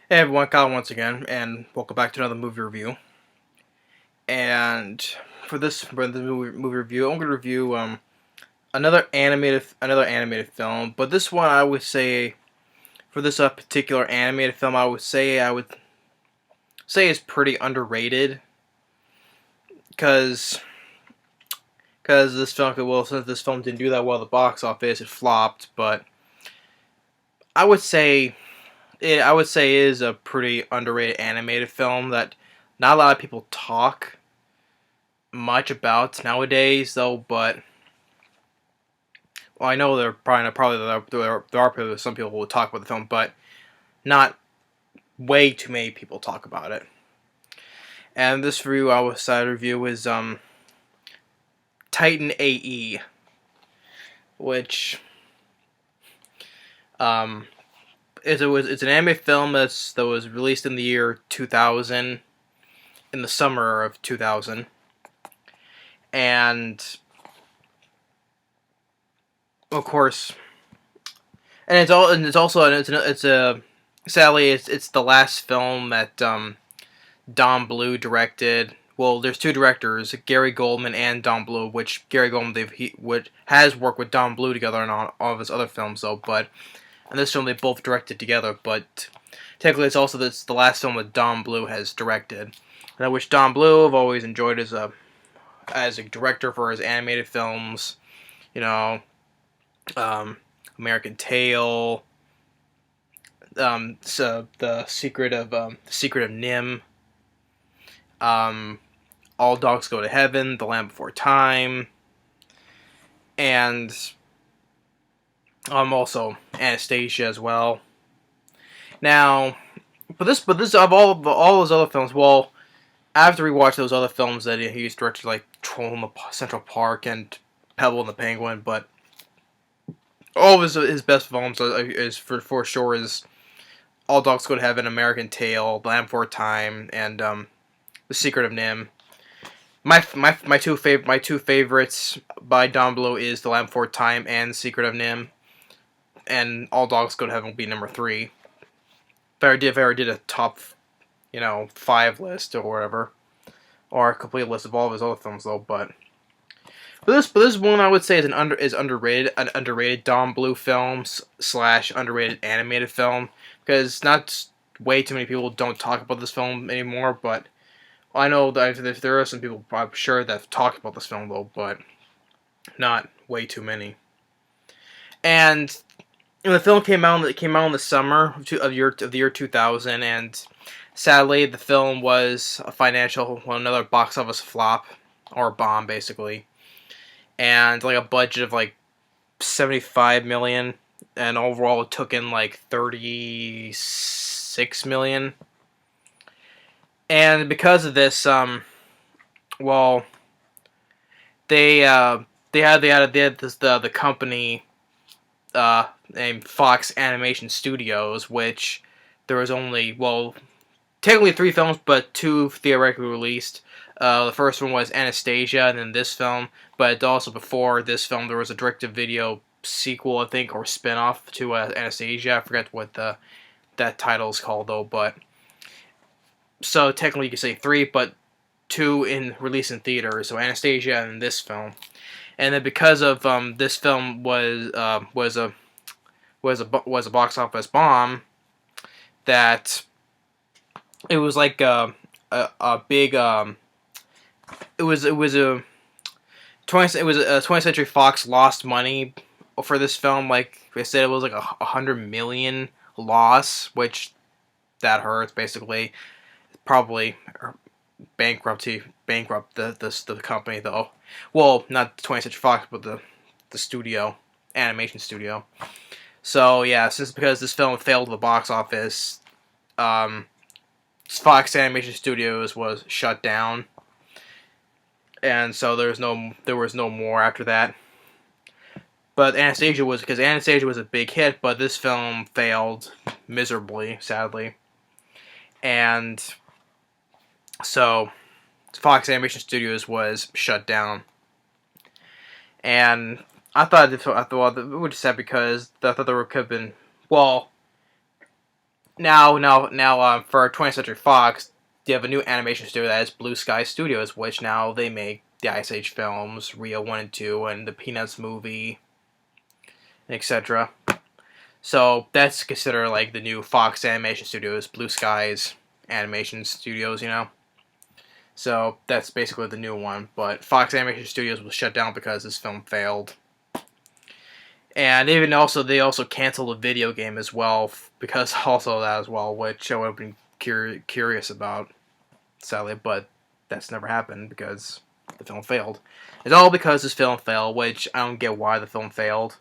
Hey everyone, Kyle once again, and welcome back to another movie review. And for the movie review, I'm going to review another animated film. But this one, I would say, for this particular animated film, I would say is pretty underrated because this film, well, since this film didn't do that well at the box office, it flopped. But I would say it is a pretty underrated animated film that not a lot of people talk much about nowadays, though. But well, I know there are probably some people who will talk about the film, but not way too many people talk about it. And this review I will decide to review is Titan AE, which um it's an anime film that was released in the year 2000, in the summer of 2000, and of course, and it's a sadly it's the last film that Don Bluth directed. Well, there's two directors, Gary Goldman and Don Bluth, which Gary Goldman has worked with Don Bluth together in all of his other films, though. But in this film, they both directed together. But technically, it's the last film that Don Bluth has directed. And I wish Don Bluth I've always enjoyed as a director for his animated films. You know, um, American Tail, so the Secret of Nim, um, All Dogs Go to Heaven, The Land Before Time, and also Anastasia as well. Now, but this of all those other films, well, I have to rewatch those other films that he's directed, like Troll in the Central Park and Pebble and the Penguin. But all of his best films is for sure is All Dogs Go to Heaven, American Tail, The Land Before Time, and The Secret of Nim. My two favorites by Don Bluth is The Land Before Time and Secret of Nim, and All Dogs Go to Heaven will be number three. If I ever did a top, 5 list or whatever, or a complete list of all of his other films, though. But this one I would say is underrated, an underrated Don Bluth film slash underrated animated film, because not way too many people don't talk about this film anymore. But I know that there are some people, I'm sure, that have talked about this film, though, but not way too many. And the film came out in the summer of the year 2000, and sadly, the film was another box office flop or bomb, basically, and like a budget of like 75 million, and overall it took in like 36 million. And because of this, well, they they had the company named Fox Animation Studios, which there was only, well, technically 3 films, but 2 theoretically released. The first one was Anastasia, and then this film. But also before this film, there was a direct-to-video sequel, I think, or spin-off to Anastasia. I forget what that title is called, though. But so technically, you could say 3, but 2 in release in theaters. So Anastasia and this film. And then because of this film was a box office bomb, that it was like a big it was a 20th Century Fox lost money for this film. Like they said, it was like 100 million loss, which that hurts basically. Probably bankrupt the company, though. Well, not 20th Century Fox, but the studio, animation studio. So yeah, because this film failed the box office, Fox Animation Studios was shut down, and so there was no more after that. But because Anastasia was a big hit, but this film failed miserably, sadly, and so Fox Animation Studios was shut down. And I thought it was sad because I thought there could have been, well, now, for 20th Century Fox, they have a new animation studio that is Blue Sky Studios, which now they make the Ice Age films, Rio 1 and 2, and the Peanuts movie, etc. So that's considered like the new Fox Animation Studios, Blue Sky's animation studios, you know? So that's basically the new one. But Fox Animation Studios was shut down because this film failed. And even also, they also canceled a video game as well, because also of that as well, which I would have been curious about, sadly, but that's never happened because the film failed. It's all because this film failed, which I don't get why the film failed.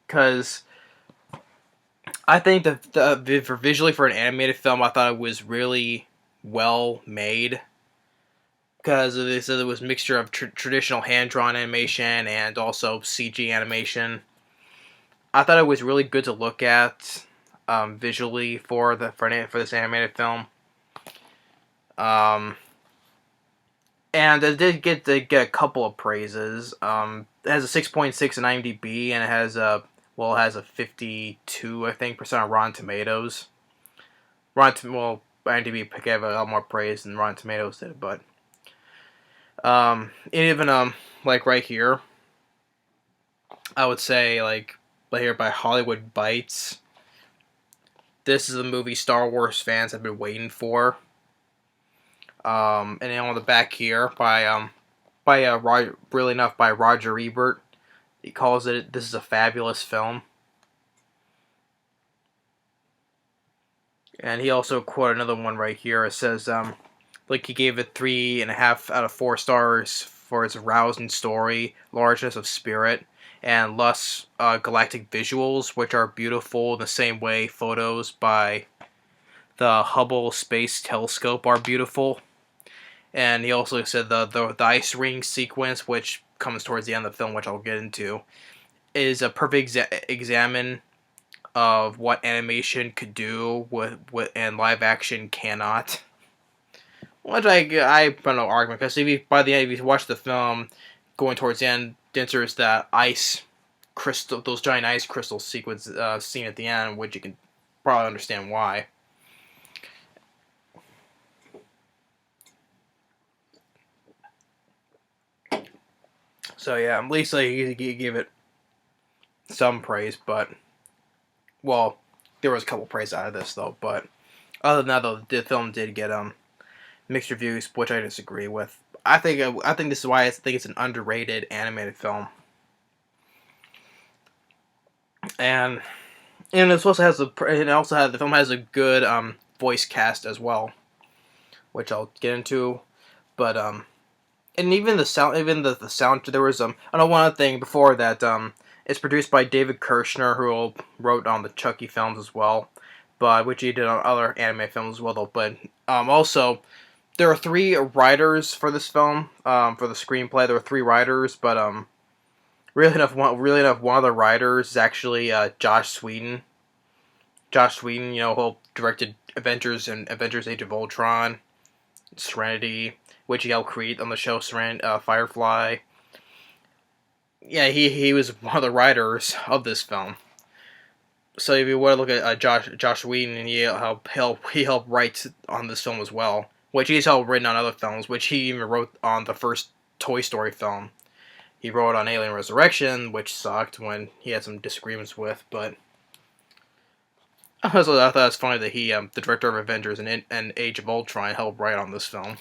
Because I think that for visually for an animated film, I thought it was really well made. Because they said it was a mixture of traditional hand-drawn animation and also CG animation. I thought it was really good to look at visually for this animated film. And it did get a couple of praises. It has a 6.6 in IMDb, and it has a 52, I think, percent on Rotten Tomatoes. IMDb gave a lot more praise than Rotten Tomatoes did, but even like right here, I would say like right here by Hollywood Bites. This is a movie Star Wars fans have been waiting for. And then on the back here by really enough by Roger Ebert, he calls this is a fabulous film. And he also quoted another one right here. It says like he gave it 3.5 out of 4 stars for its rousing story, largeness of spirit, and lush galactic visuals, which are beautiful in the same way photos by the Hubble Space Telescope are beautiful. And he also said the ice ring sequence, which comes towards the end of the film, which I'll get into, is a perfect examine of what animation could do and live action cannot. Which I don't know argument, because by the end if you watch the film, going towards the end, there's that ice crystal, those giant ice crystal sequence scene at the end, which you can probably understand why. So yeah, at least he gave it some praise, but well, there was a couple praise out of this though. But other than that, though, the film did get mixed reviews, which I disagree with. I think this is why I think it's an underrated animated film, and it also has the film has a good voice cast as well, which I'll get into, but and even the sound, the sound. There was I know one other thing before that. It's produced by David Kirshner, who wrote on the Chucky films as well, but which he did on other anime films as well. Though, but also there are 3 writers for this film. For the screenplay, there were 3 writers, but really enough, one of the writers is actually Josh Whedon. Josh Whedon, who directed Avengers and Avengers: Age of Ultron, Serenity, which he helped create on the show Firefly. Yeah, he was one of the writers of this film. So if you want to look at Josh Whedon, and he helped write on this film as well, which he's helped written on other films, which he even wrote on the first Toy Story film. He wrote on Alien Resurrection, which sucked when he had some disagreements with, but also I thought it was funny that he, the director of Avengers and Age of Ultron, helped write on this film.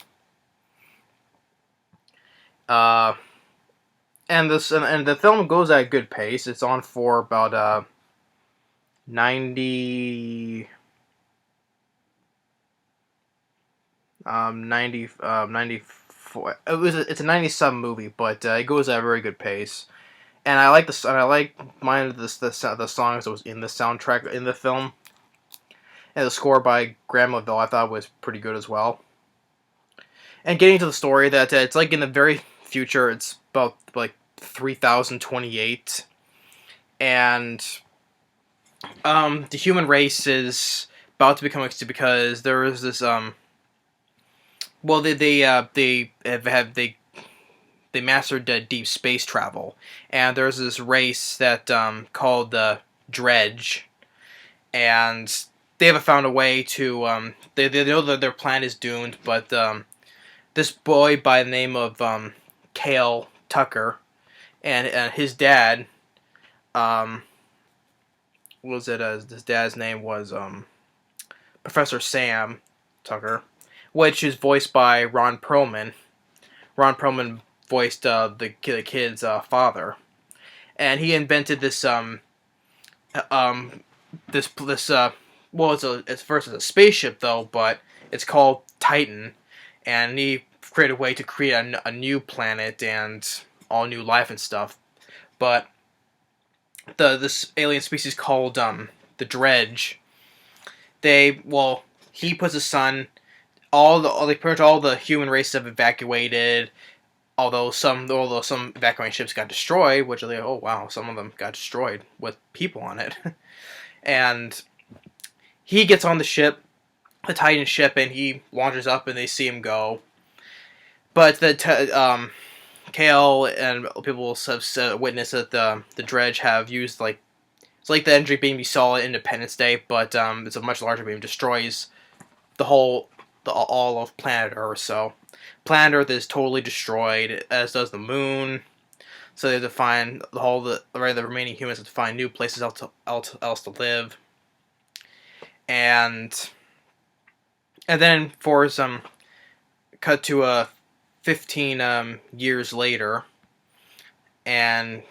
And the film goes at a good pace. It's on for about 90 94. It's a 97 movie, but it goes at a very good pace. And I like the songs that was in the soundtrack in the film. And the score by Graham Lavelle I thought was pretty good as well. And getting to the story, that it's like in the very future, it's about like 3028, and the human race is about to become extinct because there is this they mastered deep space travel, and there's this race that called the Dredge, and they haven't found a way to. They know that their plan is doomed, but this boy by the name of Cale Tucker and his dad, um, what was it? His dad's name was Professor Sam Tucker, which is voiced by Ron Perlman. Ron Perlman voiced the kid's father, and he invented this um this well, it's first as a spaceship though, but it's called Titan, and he created a way to create a new planet and all new life and stuff. But this alien species called the Dredge, he puts his son. Pretty much all the human races have evacuated. Although some evacuating ships got destroyed, which are like, oh wow, some of them got destroyed with people on it. And he gets on the ship, the Titan ship, and he launches up, and they see him go. But Kale and people have witnessed that the Dredge have used it's like the energy beam you saw at Independence Day, but it's a much larger beam. It destroys all of planet Earth. So planet Earth is totally destroyed, as does the moon. So they have to find the remaining humans have to find new places else to live. And then for some cut to 15 years later, and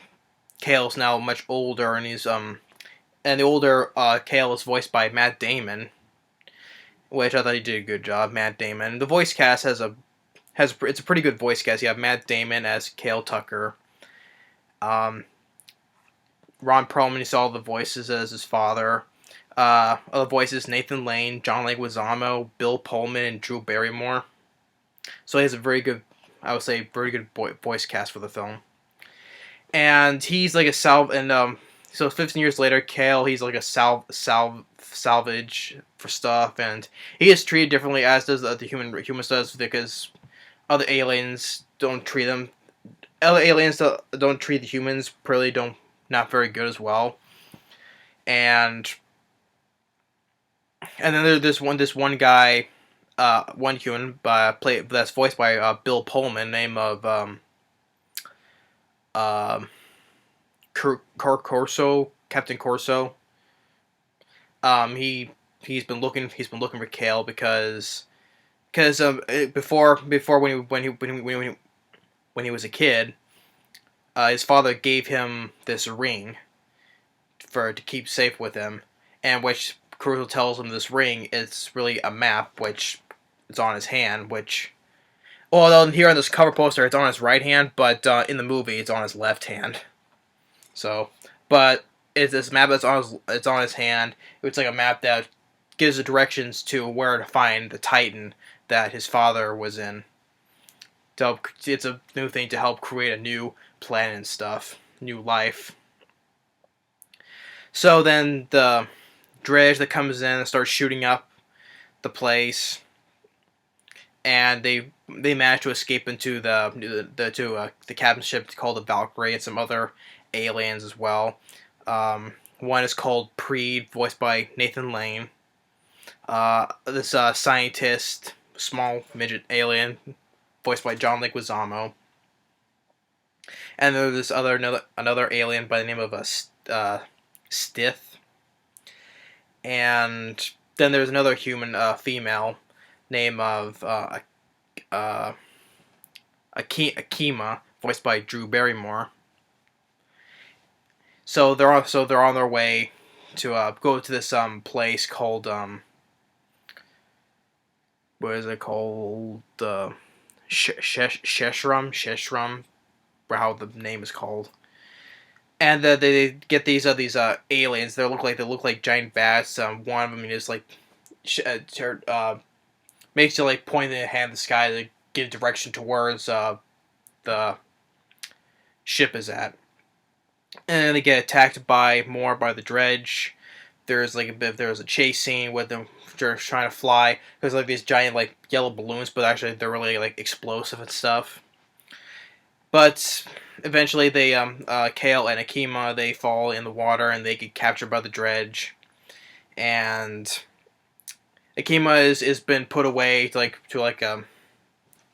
Kale's now much older, and he's and the older Kale is voiced by Matt Damon, which I thought he did a good job. Matt Damon. The voice cast it's a pretty good voice cast. You have Matt Damon as Cale Tucker. Ron Perlman, you saw all the voices as his father. Other voices: Nathan Lane, John Leguizamo, Bill Pullman, and Drew Barrymore. So he has a very good, I would say, very good voice cast for the film. And he's like a so 15 years later, Cale, he's like a salvage for stuff, and he gets treated differently as does the humans does, because other aliens don't treat them. Other aliens don't treat the humans not very good as well. And then there's this one guy, one human that's voiced by Bill Pullman, name of Captain Corso. He's been looking for Cale because before when he was a kid, his father gave him this ring to keep safe with him, and which Corso tells him this ring is really a map, which is on his hand, which. Although here on this cover poster it's on his right hand, but in the movie it's on his left hand. So, but it's this map that's it's on his hand. It's like a map that gives the directions to where to find the Titan that his father was in. It's a new thing to help create a new planet and stuff, new life. So then the dredge that comes in and starts shooting up the place, and they manage to escape into the captain's ship called the Valkyrie, and some other aliens as well. One is called Preed, voiced by Nathan Lane. This scientist, small midget alien, voiced by John Leguizamo. And there's this another alien by the name of Stith. And then there's another human, female, name of Akima, voiced by Drew Barrymore. So they're on their way to go to this place called what is it called? Sheshram, how the name is called. And they get these aliens. They look like giant bats. One of them is like makes you like point the hand in the sky to give direction towards the ship is at. And then they get attacked by the dredge. There's a chase scene with them trying to fly. There's like these giant like yellow balloons, but actually they're really like explosive and stuff. But eventually they Kale and Akima, they fall in the water and they get captured by the dredge. And Akima is been put away to like a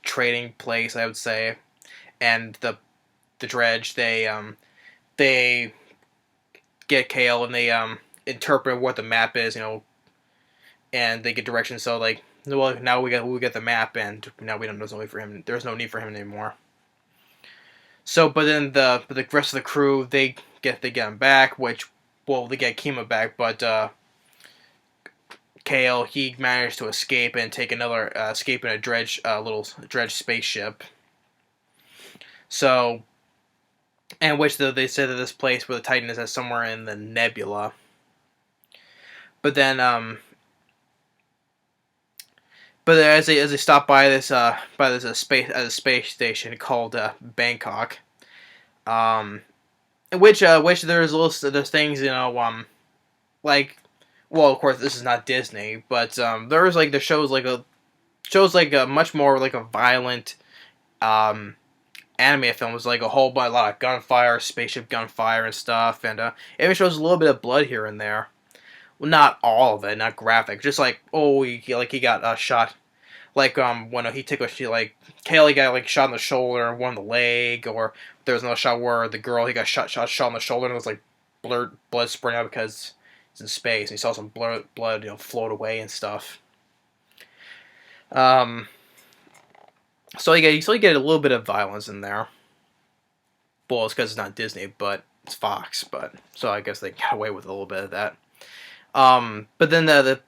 trading place, I would say, and the dredge they get Kale and they interpret what the map is, and they get directions. So like, well, now we get the map, and now we don't. There's no need for him. There's no need for him anymore. So, but then the rest of the crew they get him back, which well they get Kima back, but Kale he managed to escape and take another escape in a little dredge spaceship. So, and which they said that this place where the Titan is somewhere in the nebula. But then but as they stop by this space station called Bangkok, which there's things like, well, of course this is not Disney, but there's like the shows like a much more like a violent anime film. Was like a lot of gunfire, spaceship gunfire and stuff, and it even shows a little bit of blood here and there. Well, not all of it, not graphic. Just like he got shot, like when he took like Kaylee got like shot in the shoulder and one in the leg, or there was another shot where the girl he got shot in the shoulder and it was like blood spraying out because it's in space and he saw some blood float away and stuff. So you get a little bit of violence in there. Well, it's because it's not Disney, but it's Fox, but so I guess they got away with a little bit of that. But then the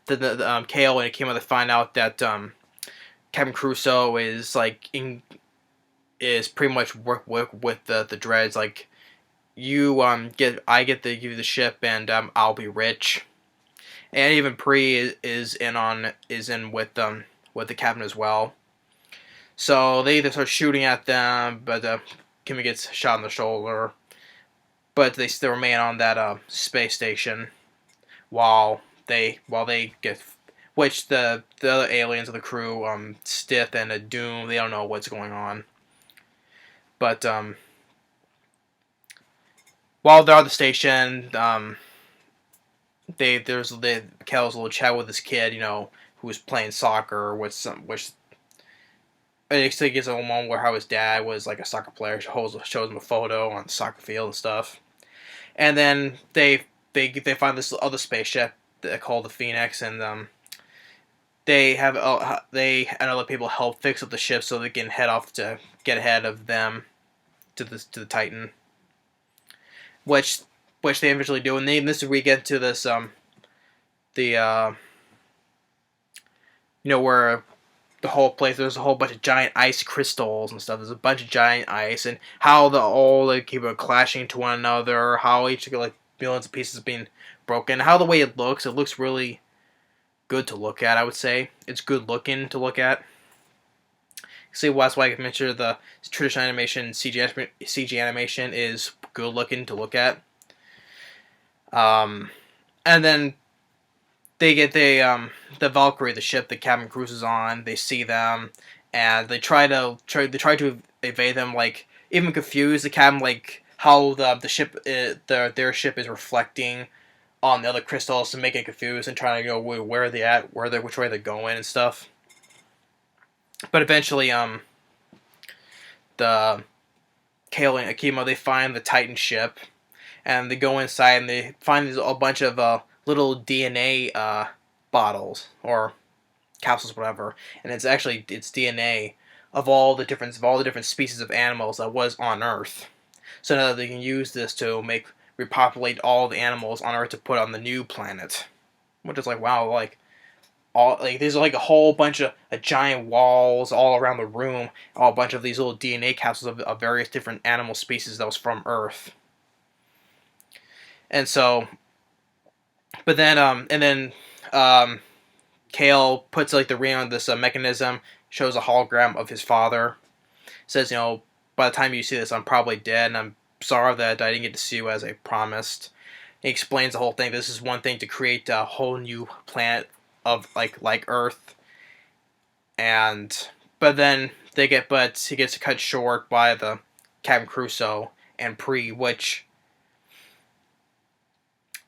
Kale and Akima, they find out that Captain Crusoe is like is pretty much work with the dreads. Like you give you the ship and I'll be rich. And even Pre is in with the captain as well. So they either start shooting at them, but Kimmy gets shot in the shoulder. But they still remain on that space station while they get, which the other aliens of the crew, Stith and Doom, they don't know what's going on. But while they're at the station, Kel's a little chat with this kid, who was playing soccer with which. It gives a moment where how his dad was like a soccer player. Shows him a photo on the soccer field and stuff. And then they find this other spaceship called the Phoenix, and they and other people help fix up the ship so they can head off to get ahead of them to the Titan, which they eventually do. And then this is where we get to this where the whole place, there's a whole bunch of giant ice crystals and stuff. There's a bunch of giant ice, and how they keep clashing to one another. How each like billions of pieces being broken. How the way it looks really good to look at. I would say it's good looking to look at. See, well, that's why I mentioned the traditional animation, CG animation is good looking to look at. And then they get the Valkyrie, the ship that Captain cruises on. They see them, and they try to evade them. Like even confuse the Captain, like how the ship their ship is reflecting on the other crystals to make it confused and trying to go where are they at, which way they're going and stuff. But eventually, the Kale and Akima, they find the Titan ship, and they go inside and they find a bunch of little DNA bottles or capsules, whatever, and it's DNA of all the different species of animals that was on Earth. So now they can use this to repopulate all the animals on Earth to put on the new planet, which is like wow, there's like a whole bunch of giant walls all around the room, a bunch of these little DNA capsules of various different animal species that was from Earth. And so, but then Kale puts like the ring on this mechanism, shows a hologram of his father, says, by the time you see this, I'm probably dead, and I'm sorry that I didn't get to see you as I promised. He explains the whole thing. This is one thing to create a whole new planet of like Earth, but he gets cut short by the Captain Crusoe and which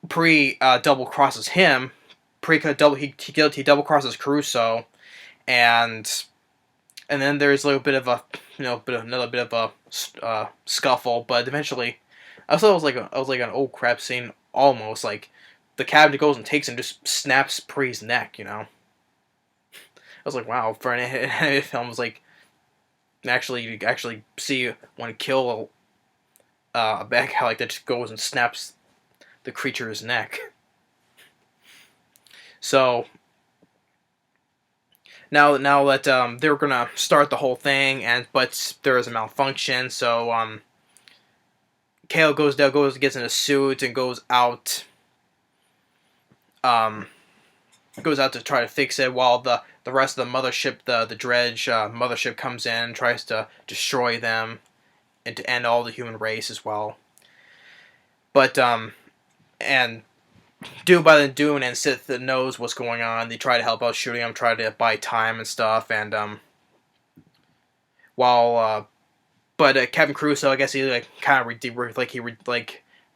double crosses him he double crosses Crusoe, and then there's a little bit of a another bit of a scuffle, but eventually, I thought it was like an old crap scene almost. Like the captain goes and takes him, just snaps Pre's neck. I was like, wow, for an anime film, it was like you actually see one kill a bad guy like that, just goes and snaps the creature's neck. So now that they're gonna start the whole thing, but there is a malfunction, so Kale gets in a suit and goes out to try to fix it, while the rest of the mothership, the dredge mothership, comes in and tries to destroy them and to end all the human race as well. But and Dune and Sith knows what's going on. They try to help out shooting him, try to buy time and stuff, and while but Captain Crusoe, I guess he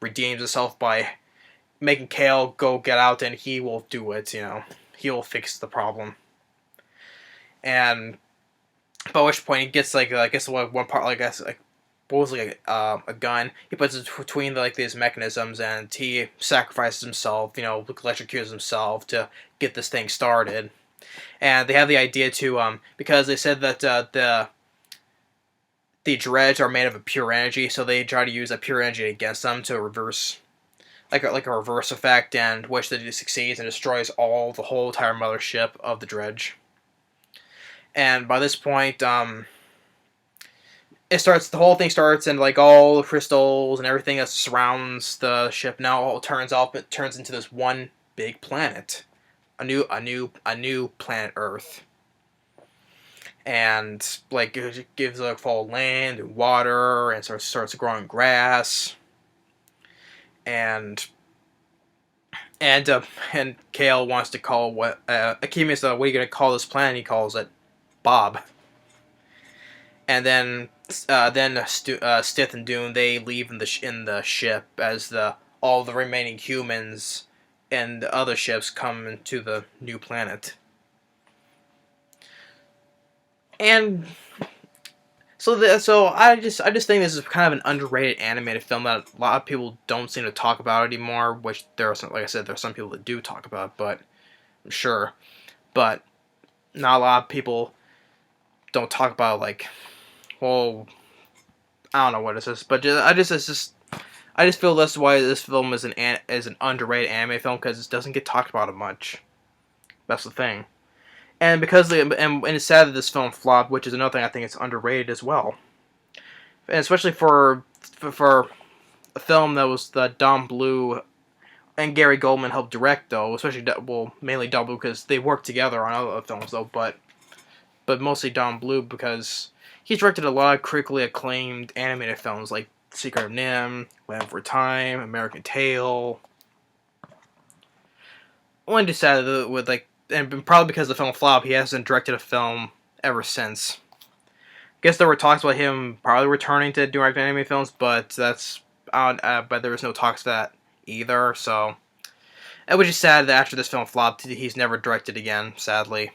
redeems himself by making Kale go get out, and he will do it. He will fix the problem. And by which point he gets I guess one part, I guess a gun. He puts it between these mechanisms, and he sacrifices himself. Electrocutes himself to get this thing started. And they have the idea to because they said that the dredge are made of a pure energy, so they try to use that pure energy against them to reverse, like a reverse effect, and which they succeeds and destroys the whole entire mothership of the dredge. And by this point, the whole thing starts, and all the crystals and everything that surrounds the ship now all turns into this one big planet, a new planet Earth. And it gives full land and water, and starts growing grass, and Kale wants to call Akemi says, what are you gonna call this planet? He calls it Bob. And then Stith and Dune, they leave in the ship as all the remaining humans and the other ships come into the new planet. And so I just think this is kind of an underrated animated film that a lot of people don't seem to talk about anymore. Which there are some, like I said, there are some people that do talk about it, but I'm sure, but not a lot of people don't talk about well, I don't know what it is, but I just feel that's why this film is an underrated anime film, because it doesn't get talked about it much. That's the thing. And and it's sad that this film flopped, which is another thing I think it's underrated as well. And especially for a film that was the Don Bluth and Gary Goldman helped direct, though, especially mainly Don Bluth because they worked together on other films, though, but mostly Don Bluth because he's directed a lot of critically acclaimed animated films like Secret of NIMH, Land for Time, American Tail. One decided with and probably because the film flopped, he hasn't directed a film ever since. I guess there were talks about him probably returning to direct anime films, but but there was no talks of that either. So, which is sad that after this film flopped, he's never directed again, sadly.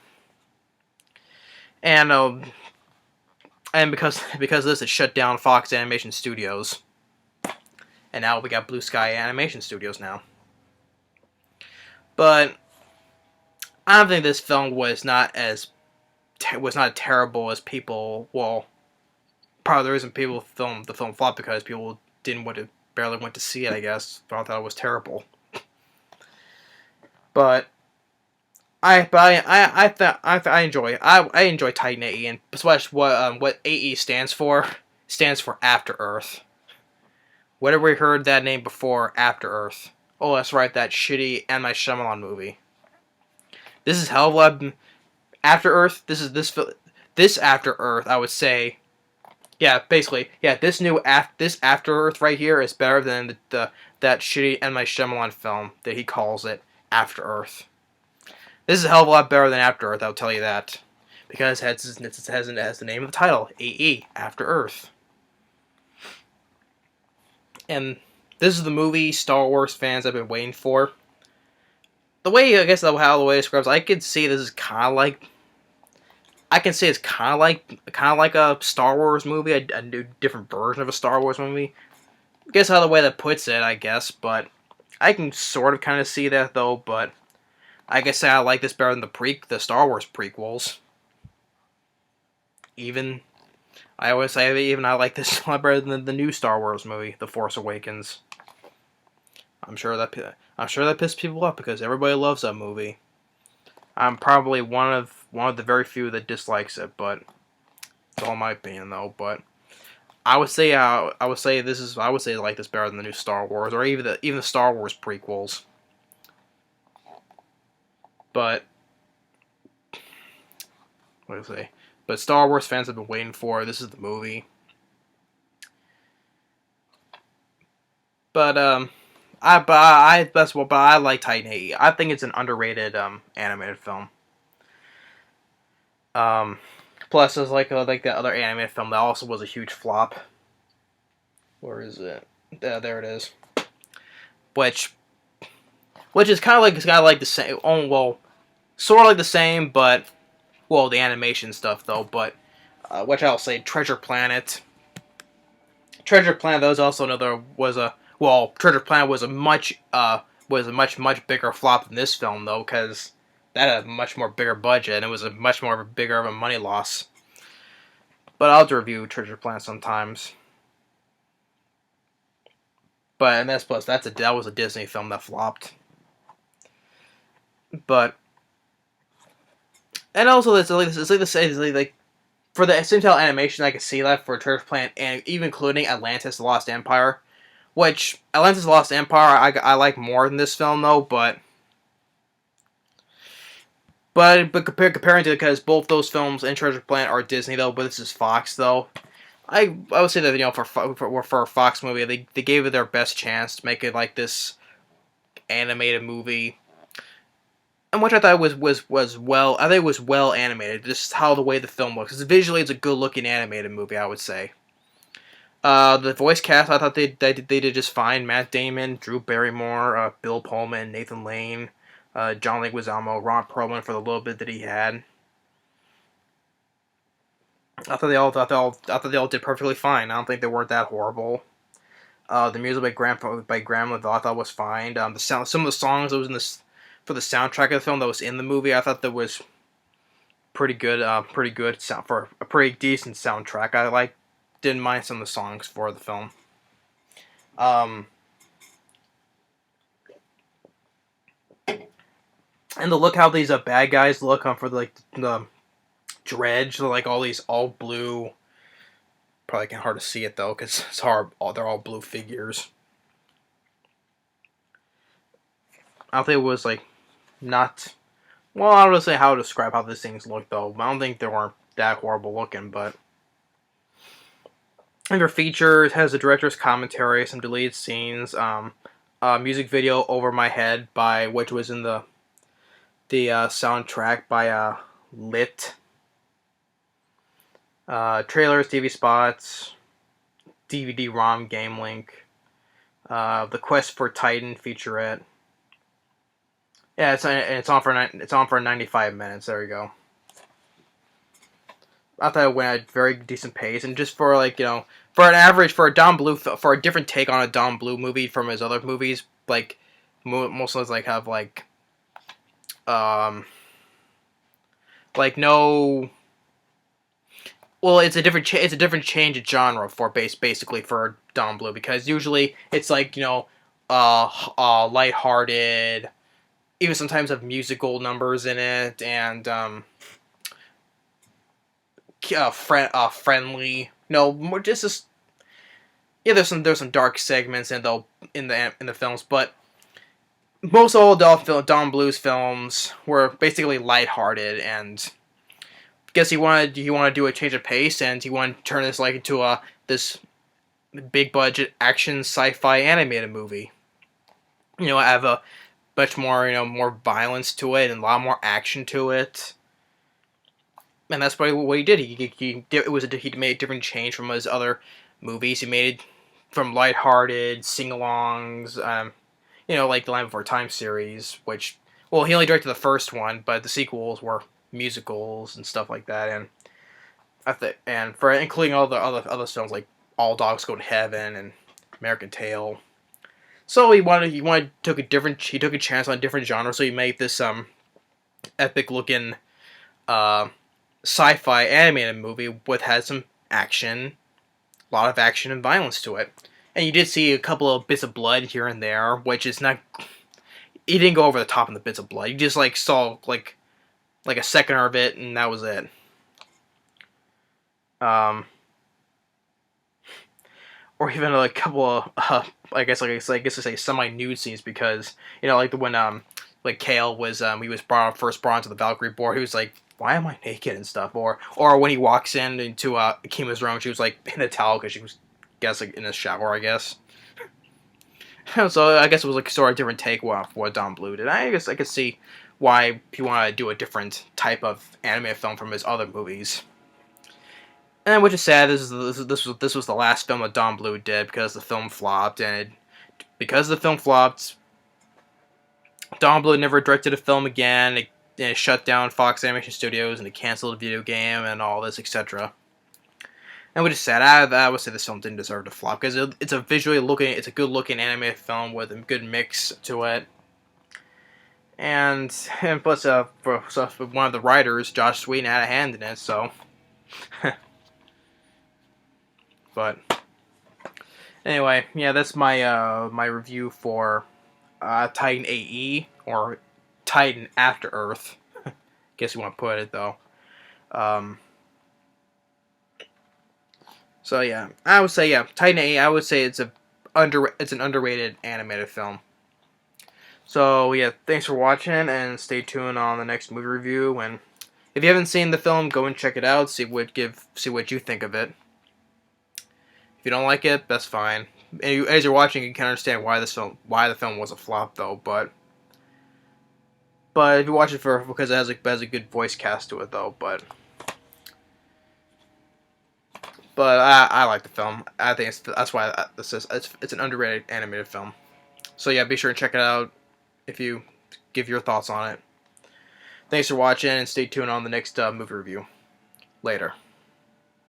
And because of this, it shut down Fox Animation Studios, and now we got Blue Sky Animation Studios now. But I don't think this film was not as terrible as people. Well, probably the reason the film flopped because people barely went to see it. I guess thought it was terrible. But I enjoy Titan AE, and especially what AE stands for After Earth. Whether we heard that name before, After Earth. Oh, that's right, that shitty M. Night Shyamalan movie. This is hell of a lot. After Earth. This After Earth, I would say. Yeah, basically, yeah. This After Earth right here is better than that shitty M. Night Shyamalan film that he calls it After Earth. This is a hell of a lot better than After Earth, I'll tell you that, because it has the name of the title, AE, After Earth. And this is the movie Star Wars fans have been waiting for. the way, I guess, how the way it describes, I could see this is kind of like, I can say it's kind of like a Star Wars movie, a new, different version of a Star Wars movie. I guess how the way that puts it, I guess, but I can sort of kind of see that though. But I guess I like this better than the Star Wars prequels. Even I always say even I like this a lot better than the new Star Wars movie, The Force Awakens. I'm sure that pissed people off because everybody loves that movie. I'm probably one of the very few that dislikes it, but it's all my opinion though. But I would say I would say I like this better than the new Star Wars or even the Star Wars prequels. But what do I say? But Star Wars fans have been waiting for. This is the movie. But I like Titan AE. I think it's an underrated animated film. Um, Plus, it's like the other animated film that also was a huge flop. Where is it? There it is. Which is kind of like the same. Oh well, sort of like the same, but well, the animation stuff though. But which I'll say, Treasure Planet. Treasure Planet. That was also another Treasure Planet was a much bigger flop than this film though, because that had a much more bigger budget and it was a much more bigger of a money loss. But I'll review Treasure Planet sometimes. But and that was a Disney film that flopped. But and also it's like the same like for the same style animation I can see that for Treasure Planet and even including Atlantis: The Lost Empire, which Atlantis: The Lost Empire I like more than this film though, but comparing to because both those films and Treasure Planet are Disney though, but this is Fox though. I would say that for a Fox movie they gave it their best chance to make it like this animated movie, and which I thought was well. I think it was well animated. Just how the way the film looks. Because visually, it's a good looking animated movie. I would say. The voice cast, I thought they did just fine. Matt Damon, Drew Barrymore, Bill Pullman, Nathan Lane, John Leguizamo, Ron Perlman for the little bit that he had. I thought they all did perfectly fine. I don't think they weren't that horrible. The music by Graham I thought was fine. Some of the songs that was in this for the soundtrack of the film that was in the movie, I thought that was pretty good. Pretty good sound for a pretty decent soundtrack. Didn't mind some of the songs for the film. And to look how these bad guys look for the Dredge, like all these all blue. Probably can hard to see it though, because it's hard. They're all blue figures. I think it was like not. Well, I don't know say how to describe how these things look though. I don't think they weren't that horrible looking, but. Under features has a director's commentary, some deleted scenes, music video "Over My Head" by which was in the soundtrack by Lit. Trailers, TV spots, DVD-ROM game link, the Quest for Titan featurette. Yeah, it's on for 95 minutes. There you go. I thought it went at a very decent pace, and just for for a Don Bluth for a different take on a Don Bluth movie from his other movies, like most of those have no. Well, it's a different change of genre for basically for Don Bluth, because usually it's lighthearted, even sometimes have musical numbers in it, and friendly. No, more just yeah. There's some dark segments in the films, but most all Don Bluth's films were basically lighthearted, and guess he wanted to do a change of pace, and he wanted to turn this into this big budget action sci-fi animated movie. Have a much more more violence to it and a lot more action to it. And that's probably what he did. He made a different change from his other movies. He made it from lighthearted sing-alongs, like the Land Before Time series, which well, he only directed the first one, but the sequels were musicals and stuff like that, and and for including all the other films like All Dogs Go to Heaven and American Tail. So he took a chance on a different genre. So he made this epic looking uh, sci-fi animated movie with had some action, a lot of action and violence to it. And you did see a couple of bits of blood here and there, which is not. He didn't go over the top in the bits of blood. You just like saw like a second of it, and that was it. Um, or even like a couple of I guess I say semi nude scenes because like the when like Kale was he was first brought onto the Valkyrie board, he was like, why am I naked and stuff, or when he walks into Akima's room, she was like in a towel because she was like in a shower, I guess. So I guess it was like sort of a different take for what Don Bluth did. I guess I could see why he wanted to do a different type of anime film from his other movies. And which is sad. This was the last film that Don Bluth did because the film flopped, and because the film flopped, Don Bluth never directed a film again. It shut down Fox Animation Studios and it canceled the video game and all this, etc. And which is sad. I would say this film didn't deserve to flop because it's a good looking animated film with a good mix to it. And plus, for one of the writers, Josh Sweeten, had a hand in it, so. But anyway, yeah, that's my my review for Titan AE, or Titan After Earth. Guess you want to put it though. So yeah, I would say Titan AE. I would say it's an underrated animated film. So yeah, thanks for watching, and stay tuned on the next movie review. And if you haven't seen the film, go and check it out. See what you think of it. If you don't like it, that's fine. As you're watching, you can understand why the film was a flop, though. But if you watch it because it has a good voice cast to it, though. But I like the film. I think that's why it's an underrated animated film. So yeah, be sure to check it out if you give your thoughts on it. Thanks for watching, and stay tuned on the next movie review. Later.